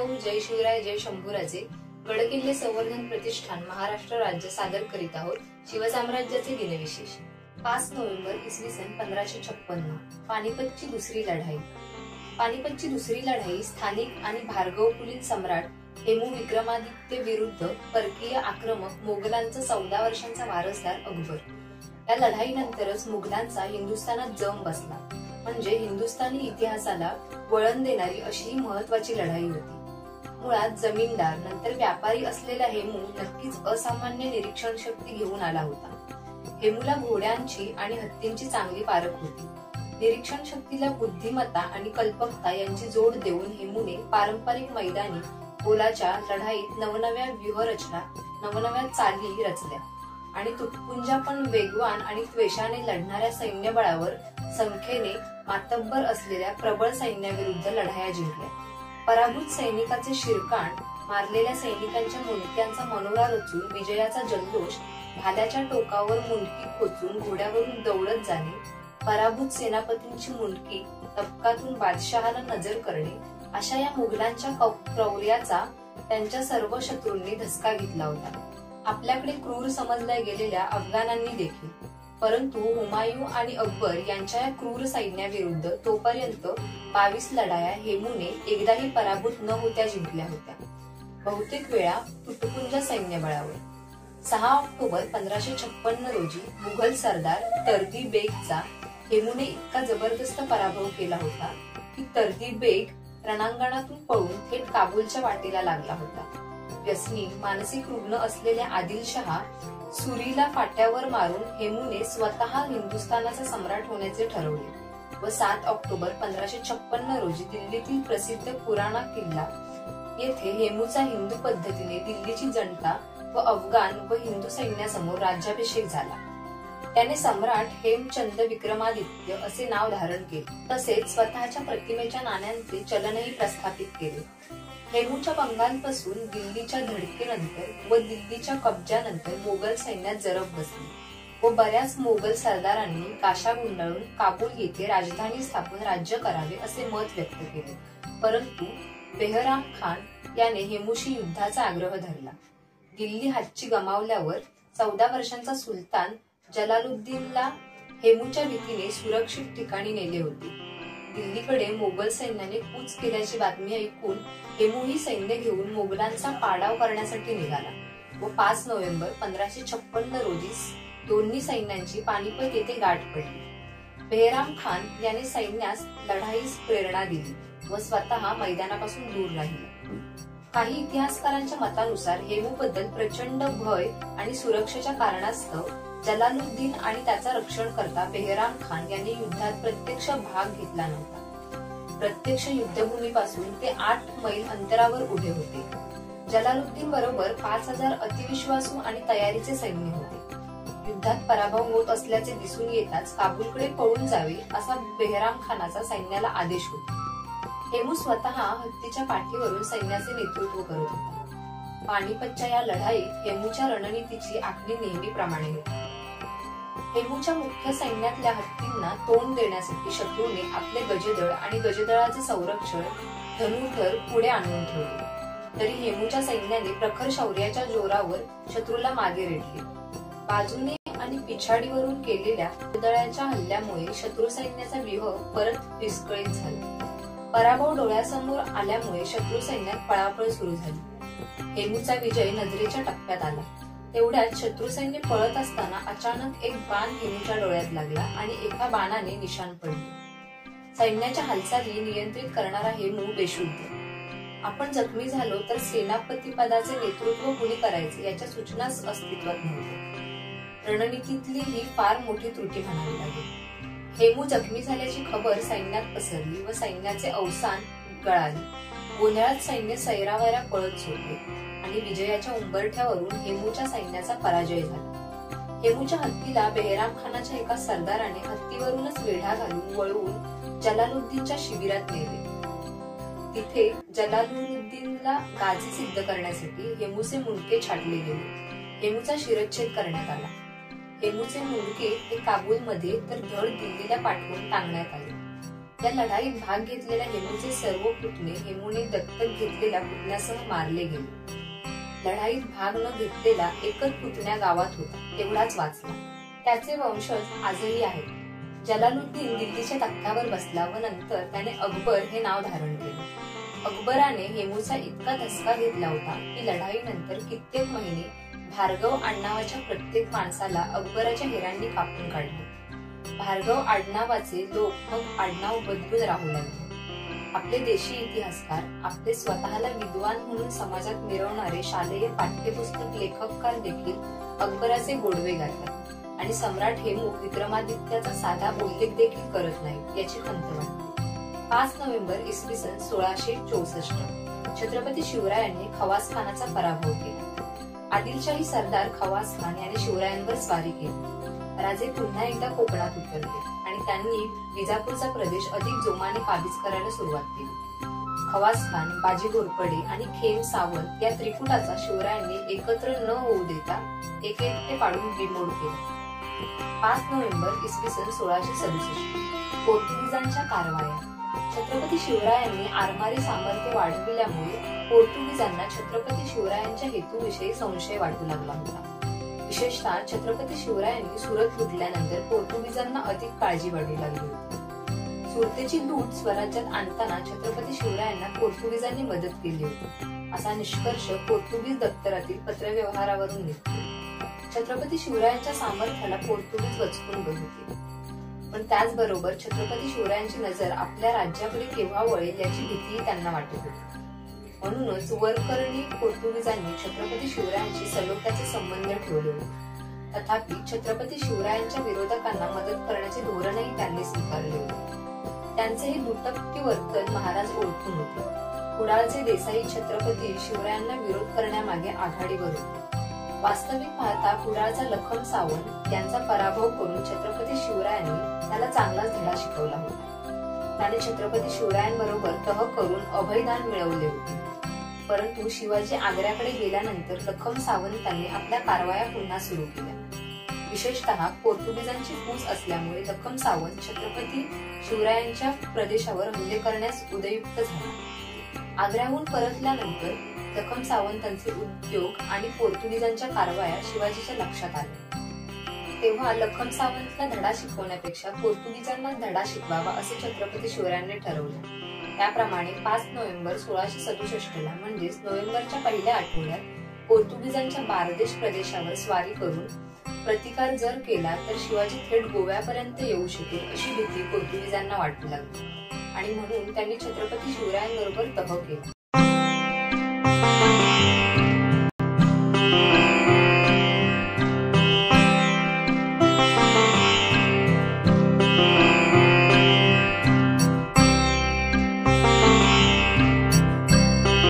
जिजाऊ जय शिवराय जय शंभूराजे गडकिल्ले संवर्धन प्रतिष्ठान महाराष्ट्र राज्य सादर करीत आहोत शिवसाम्राज्याचे दिनविशेष। 5 नोव्हेंबर इसवी सन 1556 पानिपतची दुसरी लढाई। पानिपतची दुसरी लढाई स्थानिक आणि भार्गवकुलीन सम्राट हेमू विक्रमादित्य विरुद्ध परकीय आक्रमक मोगलांचा 14 वर्षांचा वारसदार अकबर। या लढाईनंतरच मुघलांचा हिंदुस्थानात जम बसला, म्हणजे हिंदुस्थानी इतिहासाला वळण देणारी अशी ही महत्वाची लढाई होती। मुळात जमीनदार नंतर व्यापारी असलेला हेमू नक्कीच असामान्य निरीक्षण शक्ती घेऊन आला होता। हेमूला घोड्यांची आणि हत्तींची चांगली पारख होती। निरीक्षण शक्तीला बुद्धिमत्ता आणि कल्पकता यांची जोड देऊन हेमूने पारंपरिक मैदानी पोलाच्या लढाईत नवनव्या व्यूहरचना, नवनव्या चाली रचल्या आणि तुटपुंजा पण वेगवान आणि त्वेषाने लढणाऱ्या सैन्यबळावर संख्येने मातब्बर असलेल्या प्रबळ सैन्याविरुद्ध लढाया जिंकल्या। पराभूत सैनिकाचे शिरकाण, मारलेल्या सैनिकांच्या मुंडक्यांचा मनोरा रचून विजयाचा जल्लोष, भाल्याच्या टोकावर मुंडकी खोचून घोड्यावरून दौडत जाणे, पराभूत सेनापतींची मुंडकी तबकातून बादशहाला नजर करणे, अशा या मुघलांच्या क्रौर्याचा त्यांच्या सर्व शत्रूंनी धसका घेतला होता। आपल्याकडे क्रूर समजल्या गेलेल्या अफगाणांनी देखील। परंतु हुमायूं आणि अकबर यांच्या या क्रूर सैन्याविरुद्ध तोपर्यंत 22 लढाया हेमूने एकदाही पराभूत न होत्या जिंकल्या होत्या, बहुतेक वेळा तुटपुंजा सैन्यबळावर। 6 ऑक्टोबर 1556 रोजी मुघल सरदार तर्दी बेगचा हेमूने इतका जबरदस्त पराभव केला होता की तर्दी बेग रणांगणातून पळून थेट काबूलच्या वाटेला लागला होता। व्यसनी मानसिक रुग्ण असलेल्या आदिलशहा सुरीला फाट्यावर मारून हेमूने स्वतः हिंदुस्थानाचा सम्राट होण्याचे ठरवले व 7 ऑक्टोबर 1556 रोजी दिल्लीतील प्रसिद्ध पुराणा किल्ला येथे हेमूचा हिंदू पद्धतीने दिल्लीची जनता व अफगाण व हिंदू सैन्यासमोर राज्याभिषेक झाला। त्याने सम्राट हेमचंद विक्रमादित्य असे नाव धारण केले, तसेच स्वतःच्या प्रतिमेच्या नाण्यांचे चलनही प्रस्थापित केले। हेमूच्या बंगालपासून दिल्लीच्या धडकेनंतर व दिल्लीच्या कब्जानंतर मोगल सैन्यात जरब बसली व बऱ्याच मोगल सरदारांनी काशा गुंडाळून काबूल येथे राजधानी स्थापन राज्य करावे असे मत व्यक्त केले। परंतु बेहराम खान याने हेमूशी युद्धाचा आग्रह धरला। दिल्ली हातची गमावल्यावर 14 वर्षांचा सुलतान जलालुद्दीनला हेमूच्या भीतीने सुरक्षित ठिकाणी नेले होते। दिल्लीकडे मोगल सैन्याने कूच केल्याची बातमी ऐकून हेमू ही सैन्य घेऊन मोगलांचा पाडाव करण्यासाठी निघाला व 5 नोव्हेंबर 1556 रोजी दोन्ही सैन्यांची पानिपत येथे गाठ पडली। बेहराम खान याने सैन्यास लढाईस प्रेरणा दिली व स्वतः मैदानापासून दूर राहिला। काही इतिहासकारांच्या मतानुसार हेमू बद्दल प्रचंड भय आणि सुरक्षेच्या कारणास्तव जलालुद्दीन आणि त्याचा रक्षणकर्ता बेहराम खान यांनी युद्धात प्रत्यक्ष भाग घेतला नव्हता। प्रत्यक्ष युद्धभूमीपासून ते 8 मैल अंतरावर उभे होते। जलालुद्दीन बरोबर 5000 अतिविश्वासू आणि तयारीचे सैन्य होते। युद्धात पराभव होत असल्याचे दिसून येताच काबूलकडे पळून जावे असा बेहराम खानाचा सैन्याला आदेश होता। हेमू स्वतः हत्तीच्या पाठीवरून सैन्याचे नेतृत्व करत होता। पानिपतच्या या लढाईत हेमूच्या रणनीतीची आखणी नेहमीप्रमाणे होती। हेमूच्या मुख्य सैन्यातल्या हत्तींना तोंड देण्यासाठी शत्रूने आपले गजदळ आणि गजदळाचे संरक्षण धनुर्धर पुढे आणून ठेवले, तरी हेमूच्या सैन्याने प्रखर शौर्याच्या जोरावर शत्रूला मागे रेटले। बाजूने आणि पिछाडीवरून केलेल्या गजदळाच्या हल्ल्यामुळे शत्रू सैन्याचा व्यूह परत विस्कळीत झाला। पराभव डोळ्यासमोर आल्यामुळे शत्रू सैन्यात पळापळ सुरू झाली। हेमूचा विजय नजरेच्या टप्प्यात आला। तेवढ्यात शत्रू सैन्य पळत असताना अचानक एक बाण हेमूच्या डोळ्यात लागला आणि एका बाणाने निशाण पडले। सैन्याच्या हालचाली नियंत्रित करणारा हेमू बेशुद्ध। आपण जखमी झालो तर सेनापती पदाचे नेतृत्व कुणी करायचे याच्या सूचनाच अस्तित्वात नव्हत्या। रणनीतीतली ही फार मोठी त्रुटी म्हणावी लागेल। हेमू जखमी झाल्याची खबर सैन्यात पसरली व सैन्याचे अवसान गळाले। गोंधळात सैन्य सैरावैरा पळत सुटले आणि विजयाच्या उंबरठ्यावरून हेमूच्या सैन्याचा पराजय झाला। हेमूच्या हत्तीला बेहराम खानाच्या एका सरदाराने हत्तीवरूनच वेढा घालून वळवून जलालुद्दीनच्या शिबिरात नेले। तिथे जलालुद्दीनला गाझी सिद्ध करण्यासाठी हेमूचे मुंडके छाटले गेले। हेमूचा शिरच्छेद करण्यात आला। हेमूचे मुंडके हे काबूलमध्ये तर धड दिल्लीला पाठवून टांगण्यात आले। या लढाईत भाग घेतलेल्या हेमूचे सर्व पुतणे हेमूने दत्तक घेतलेल्या पुतण्यासह मारले गेले. लढाईत भाग न घेतलेला एकच पुतण्या गावात होता, तेवढाच वाचला. त्याचे वंशज आजही आहेत. जलालुद्दीन दिल्लीच्या तख्तावर बसला व नंतर त्याने अकबर हे नाव धारण केले. अकबराने हेमूचा इतका धसका घेतला होता की लढाईनंतर कित्येक महिने भार्गव आडनावाच्या प्रत्येक माणसाला अकबराच्या हेरांनी कापून काढले. भार्गव आडनावाचे लोक मग आडनाव बदलून राहू लागले. आपले देशी इतिहासकार आपले स्वतःला विद्वान म्हणून समाजात मिरवणारे शालेय पाठ्यपुस्तक लेखककार देखील अकबराचे गोडवे गातात आणि सम्राट हेमू विक्रमादित्याचा साधा उल्लेख देखील करत नाही याची खंत वाटते. 5 नोव्हेंबर इसवी सन 1664 छत्रपती शिवरायांनी खवास खानाचा पराभव केला. आदिलशाही सरदार खवास खान यांनी शिवरायांवर स्वारी केली. राजे पुन्हा एकदा कोकणात उतरले आणि त्यांनी विजापूरचा प्रदेश अधिक जोमाने काबीज करायला सुरुवात केली. खवास खान, बाजी घोरपडे आणि खेम सावंत या त्रिकुटाचा शिवरायांनी एकत्र न होऊ देता एक एकटे पाडून बिमोड केला. 5 नोव्हेंबर इसवी सन 1667 पोर्तुगीजांच्या कारवाया. छत्रपती शिवरायांनी आरमारी सामर्थ्य वाढविल्यामुळे पोर्तुगीजांना छत्रपती शिवरायांच्या हेतूविषयी संशय वाटू लागला होता. विशेषतः छत्रपती शिवरायांनी सुरत लुटल्यानंतर पोर्तुगीजांना अधिक काळजी वाढू लागली होती. सुरतेची लूट स्वराज्यात आणताना छत्रपती शिवरायांना पोर्तुगीजांनी मदत केली होती असा निष्कर्ष पोर्तुगीज दप्तरातील पत्रव्यवहारावरून निघतो. छत्रपती शिवरायांच्या सामर्थ्याला पोर्तुगीज वचकून बघत होते, पण त्याचबरोबर छत्रपती शिवरायांची नजर आपल्या राज्याकडे केव्हा वळेल याची भीतीही त्यांना वाटत होती. म्हणूनच वरकरणी पोर्तुगीजांनी छत्रपती शिवरायांशी सलोख्याचे संबंध ठेवले होते. तथापि छत्रपती शिवरायांच्या विरोधकांना मदत करण्याचे धोरणही त्यांनी स्वीकारले होते. त्यांचे हे दुटप्पी वर्तन महाराज ओळखून होते. कुडाळचे देसाई छत्रपती शिवरायांना विरोध करण्यामागे आघाडीवर होते. वास्तविक पाहता कुडाळचा लखम सावंत यांचा पराभव करून छत्रपती शिवरायांनी त्याला चांगलाच धडा शिकवला होता. त्याने छत्रपती शिवरायांबरोबर तह करून अभयदान मिळवले होते. परंतु शिवाजी आग्र्याकडे गेल्यानंतर लखम सावंतांनी आपल्या कारवाया पुन्हा सुरू केल्या. विशेषतः पोर्तुगीजांची फूस असल्यामुळे लखम सावंत छत्रपती शिवरायांच्या प्रदेशावर हल्ले करण्यास उदयुक्त झाला. आग्र्याहून परतल्यानंतर लखम सावंतांचे उद्योग आणि पोर्तुगीजांच्या कारवाया शिवाजीच्या लक्षात आल्या. तेव्हा लखम सावंतला धडा शिकवण्यापेक्षा पोर्तुगीजांना धडा शिकवावा असे छत्रपती शिवरायांनी ठरवले. त्याप्रमाणे 5 नोव्हेंबर 1667 म्हणजेच नोव्हेंबरच्या पहिल्या आठवड्यात पोर्तुगीजांच्या बारदेश प्रदेशावर स्वारी करून प्रतिकार जर केला तर शिवाजी थेट गोव्यापर्यंत येऊ शकेल अशी भीती पोर्तुगीजांना वाटू लागली आणि म्हणून त्यांनी छत्रपती शिवरायांबरोबर तह केला.